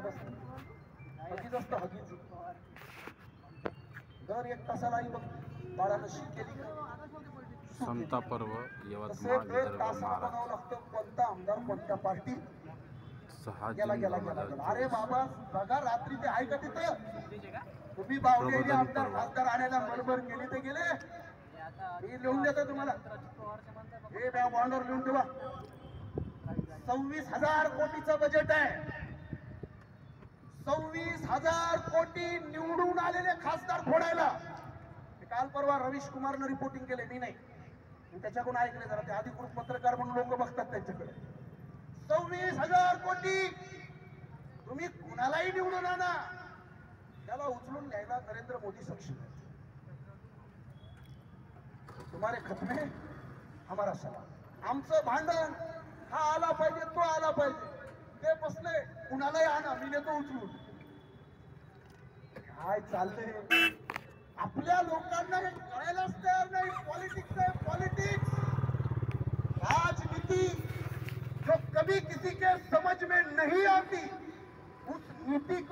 हगीच असतं हगीच. दर 1 तासालाही मग बाळानं शीत केली समता पर्व यवतमाळ दर विदर्भ तासाला महाराष्ट्र बनावं लागतं कोणता आमदार कोणत्या पार्टी 6 गेला जून गेला गेला गेला. अरे 2024 बाबा बघा रात्री ते आहे का तिथं तुम्ही बावलेली प्रबोधन आमदार पर्व. खासदार आणायला बरोबर गेले ते गेले. मी लिहून देतो तुम्हाला हे बॉन्डवर लिहून ठेवा. 26,000 कोटीचं बजेट आहे. 26,000 कोटी निवडून आलेले खासदार फोडायला. काल परवा रवीश कुमारनं रिपोर्टिंग केले मी नाही मी त्याच्याकडून ऐकले जरा ते अधिकृत पत्रकार म्हणून लोक बघतात त्यांच्याकडे. 26,000 कोटी तुम्ही कुणालाही निवडून आणा त्याला उचलून न्यायला नरेंद्र मोदी सक्षम आहे. तुम्हारे खतमे हमारा सवाल. आमचं भांडण हा आला पाहिजे तो आला पाहिजे ते बसले कुणालाही आणा मी देतो उचलून. काय चाललंय आपल्या लोकांना हे कळायलाच तयार नाही. पॉलिटिक्स आहे पॉलिटिक्स. राजनीति जो कभी किसी के समझ में नहीं आती उस नीति को